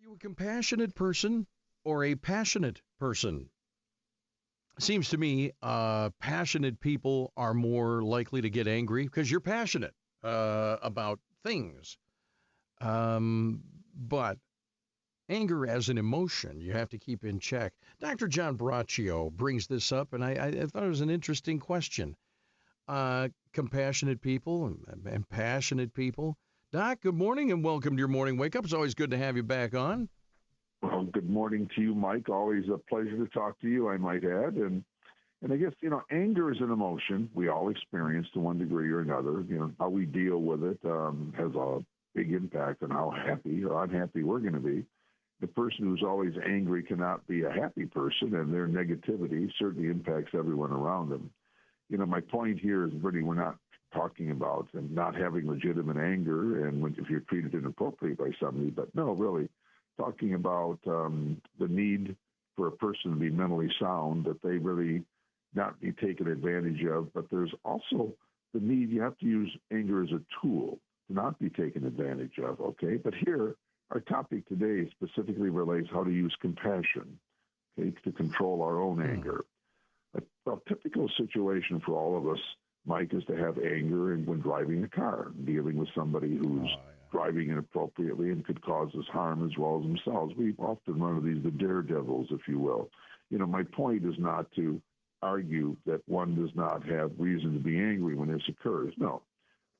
You a compassionate person or a passionate person? Seems to me passionate people are more likely to get angry because you're passionate about things. But anger as an emotion, you have to keep in check. Dr. John Braccio brings this up, and I thought it was an interesting question. Compassionate people and passionate people. Doc, good morning and welcome to your morning wake up. It's always good to have you back on. Well, good morning to you, Mike. Always a pleasure to talk to you, I might add. And I guess, anger is an emotion we all experience to one degree or another. How we deal with it has a big impact on how happy or unhappy we're going to be. The person who's always angry cannot be a happy person, and their negativity certainly impacts everyone around them. My point here is really we're not talking about not having legitimate anger and if you're treated inappropriately by somebody, but no, really talking about the need for a person to be mentally sound, that they really not be taken advantage of. But there's also the need, you have to use anger as a tool to not be taken advantage of, okay? But here, our topic today specifically relates how to use compassion, okay, to control our own anger. A typical situation for all of us, Mike, is to have anger when driving a car, dealing with somebody who's driving inappropriately and could cause us harm as well as themselves. We often run into the daredevils, if you will. My point is not to argue that one does not have reason to be angry when this occurs. No.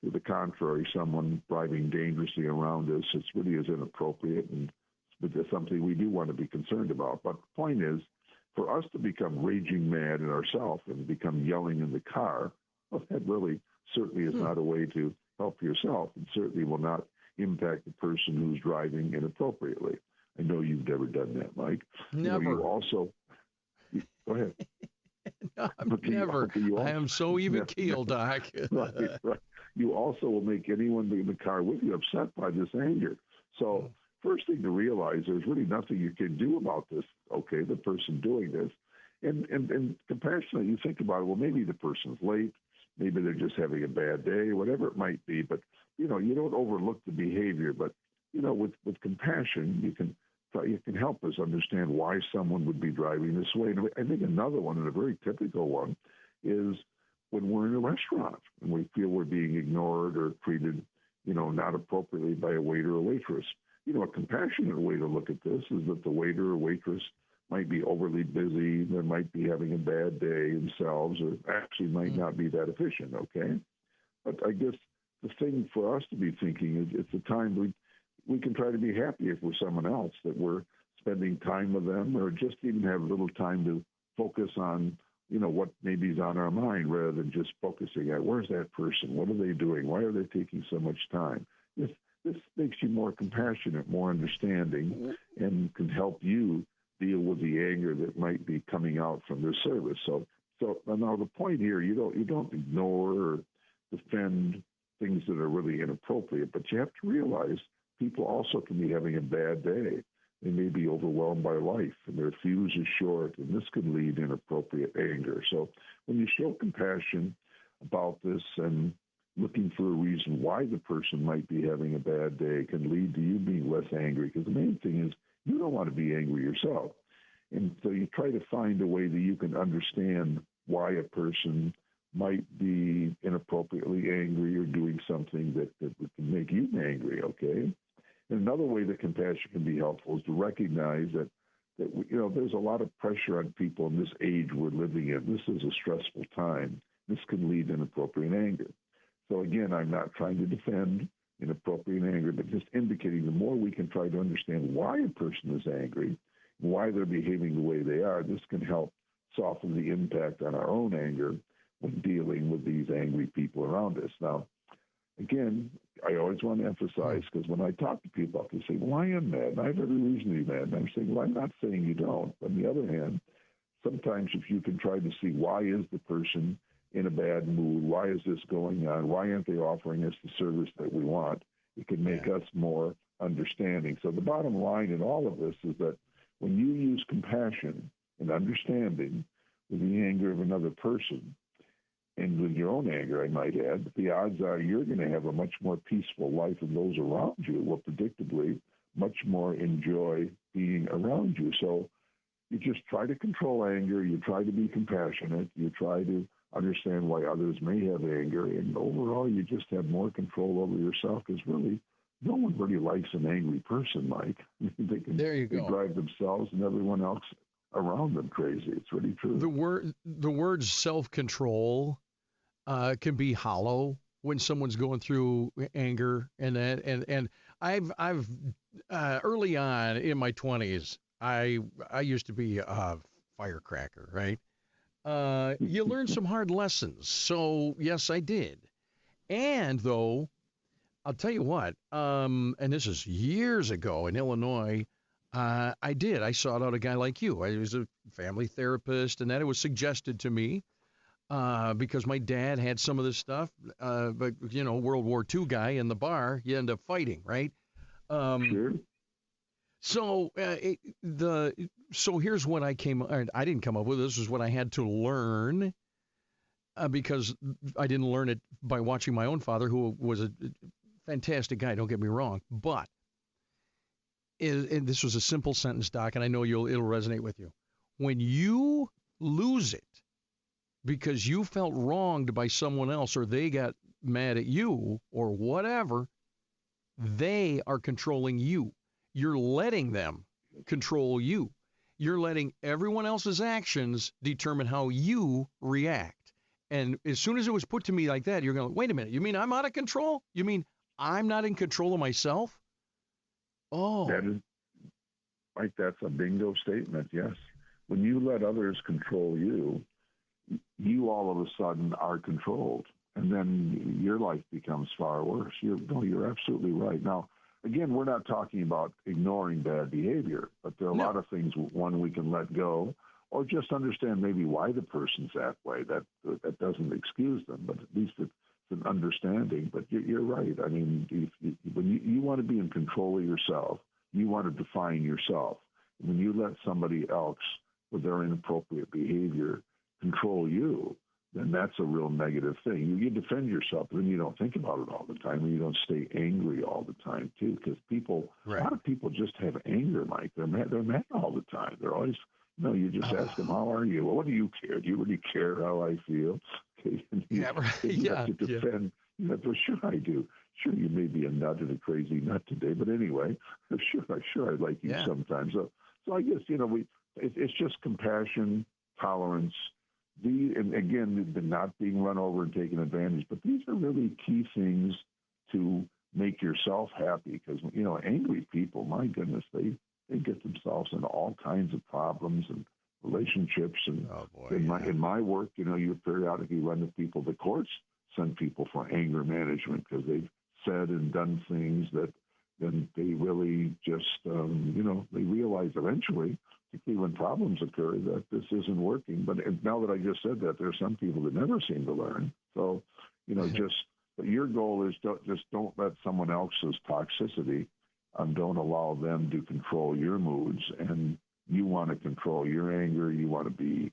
To the contrary, someone driving dangerously around us, it really is inappropriate, and it's something we do want to be concerned about. But the point is, for us to become raging mad at ourselves and become yelling in the car, well, that really certainly is not a way to help yourself, and certainly will not impact the person who's driving inappropriately. I know you've never done that, Mike. Never. Go ahead. No, never. I am so even-keeled, Doc. Right. You also will make anyone in the car with you upset by this anger. So first thing to realize, there's really nothing you can do about this, okay, the person doing this. And compassionately, you think about it, well, maybe the person's late, maybe they're just having a bad day, whatever it might be. But, you don't overlook the behavior. But, with compassion, you can help us understand why someone would be driving this way. And I think another one, and a very typical one, is when we're in a restaurant and we feel we're being ignored or treated, not appropriately by a waiter or waitress. A compassionate way to look at this is that the waiter or waitress might be overly busy, they might be having a bad day themselves, or actually might not be that efficient, okay? But I guess the thing for us to be thinking is it's a time we can try to be happy if we're someone else, that we're spending time with them, or just even have a little time to focus on, what maybe is on our mind, rather than just focusing at where's that person, what are they doing, why are they taking so much time? This makes you more compassionate, more understanding, and can help you deal with the anger that might be coming out from their service. So now the point here, you don't ignore or defend things that are really inappropriate, but you have to realize people also can be having a bad day. They may be overwhelmed by life, and their fuse is short, and this can lead to inappropriate anger. So when you show compassion about this and looking for a reason why the person might be having a bad day, can lead to you being less angry, because the main thing is you don't want to be angry yourself. And so you try to find a way that you can understand why a person might be inappropriately angry or doing something that can make you angry, okay? And another way that compassion can be helpful is to recognize that there's a lot of pressure on people in this age we're living in. This is a stressful time. This can lead to inappropriate anger. So again, I'm not trying to defend inappropriate anger, but just indicating the more we can try to understand why a person is angry, why they're behaving the way they are, this can help soften the impact on our own anger when dealing with these angry people around us. Now, again, I always want to emphasize, because when I talk to people, they say, well, I am mad, and I have every reason to be mad. And I'm saying, well, I'm not saying you don't. On the other hand, sometimes if you can try to see why is the person in a bad mood, why is this going on, why aren't they offering us the service that we want, it can make us more understanding. So the bottom line in all of this is that when you use compassion and understanding with the anger of another person, and with your own anger, I might add, the odds are you're going to have a much more peaceful life, and those around you will predictably much more enjoy being around you. So you just try to control anger. You try to be compassionate. You try to understand why others may have anger. And overall, you just have more control over yourself, because really, no one really likes an angry person, Mike. There you They go. drive themselves and everyone else around them crazy. It's really true. The word self-control can be hollow when someone's going through anger and that. And I've early on in my 20s, I used to be a firecracker, right? You learn some hard lessons. So yes, I did. And though, I'll tell you what, and this is years ago in Illinois, I did. I sought out a guy like you. I was a family therapist, and that it was suggested to me because my dad had some of this stuff. But, you know, World War II guy in the bar, you end up fighting, right? Sure. So so here's what I didn't come up with. This is what I had to learn because I didn't learn it by watching my own father, who was a fantastic guy. Don't get me wrong, but and this was a simple sentence, Doc, and I know it'll resonate with you. When you lose it because you felt wronged by someone else, or they got mad at you, or whatever, they are controlling you. You're letting them control you. You're letting everyone else's actions determine how you react. And as soon as it was put to me like that, you're going, wait a minute, you mean I'm out of control? You mean I'm not in control of myself? Oh. That is, Mike, that's a bingo statement, yes. When you let others control you, you all of a sudden are controlled. And then your life becomes far worse. You're absolutely right. Now, again, we're not talking about ignoring bad behavior, but there are a lot of things, one, we can let go, or just understand maybe why the person's that way. That doesn't excuse them, but at least it's an understanding. But you're right. I mean, when you want to be in control of yourself, you want to define yourself. When you let somebody else with their inappropriate behavior control you, then that's a real negative thing. You defend yourself, but then you don't think about it all the time, and you don't stay angry all the time, too, because a lot of people just have anger, Mike. They're mad all the time. They're always, you just ask them, how are you? Well, what do you care? Do you really care how I feel? Okay. You have to defend. Sure I do. Sure, you may be a nut and a crazy nut today, but anyway, sure I like you sometimes. So I guess, it's just compassion, tolerance, and again, not being run over and taken advantage. But these are really key things to make yourself happy, because, angry people, my goodness, they get themselves into all kinds of problems and relationships. And in my work, you periodically run into people. The courts send people for anger management because they've said and done things that then they really just, they realize eventually, particularly when problems occur, that this isn't working. But now that I just said that, there are some people that never seem to learn. So, but your goal is don't let someone else's toxicity, don't allow them to control your moods. And you want to control your anger. You want to be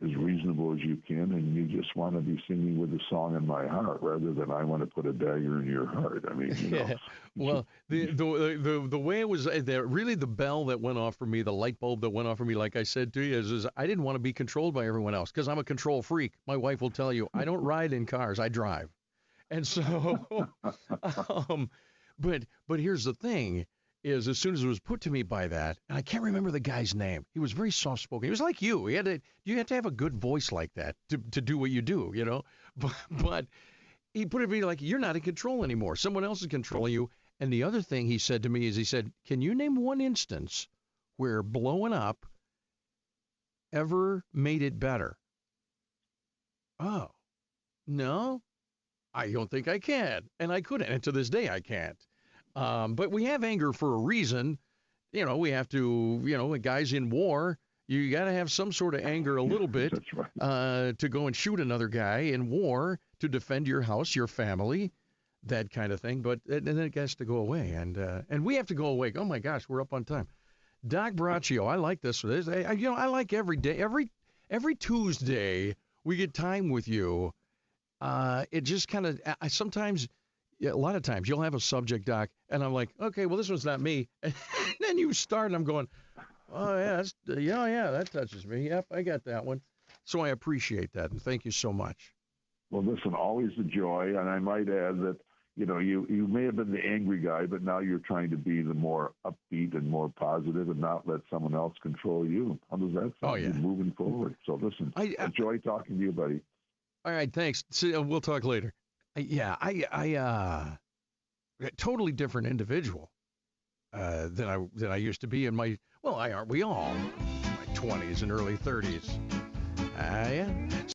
as reasonable as you can, and you just want to be singing with a song in my heart rather than I want to put a dagger in your heart. I mean, Well, the way it was, really the bell that went off for me, the light bulb that went off for me, like I said to you, is I didn't want to be controlled by everyone else, because I'm a control freak. My wife will tell you, I don't ride in cars, I drive. And so, but here's the thing. Is as soon as it was put to me by that, and I can't remember the guy's name. He was very soft-spoken. He was like you. You had to have a good voice like that to do what you do, But he put it to me like, you're not in control anymore. Someone else is controlling you. And the other thing he said to me is, he said, can you name one instance where blowing up ever made it better? Oh, no, I don't think I can. And I couldn't. And to this day, I can't. But we have anger for a reason. We have to, guys in war, you got to have some sort of anger a little bit to go and shoot another guy in war to defend your house, your family, that kind of thing. But and then it has to go away, and we have to go away. Oh my gosh, we're up on time. Doc Braccio, I like this. I like every day, every Tuesday we get time with you. It just kind of sometimes. Yeah, a lot of times you'll have a subject, Doc, and I'm like, okay, well, this one's not me. And then you start, and I'm going, oh, yeah, yeah, that touches me. Yep, I got that one. So I appreciate that, and thank you so much. Well, listen, always a joy, and I might add that, you may have been the angry guy, but now you're trying to be the more upbeat and more positive and not let someone else control you. How does that sound? Oh, yeah. You're moving forward. So listen, a joy talking to you, buddy. All right, thanks. See, we'll talk later. I totally different individual than I used to be in my, aren't we all, my 20s and early 30s. Yeah.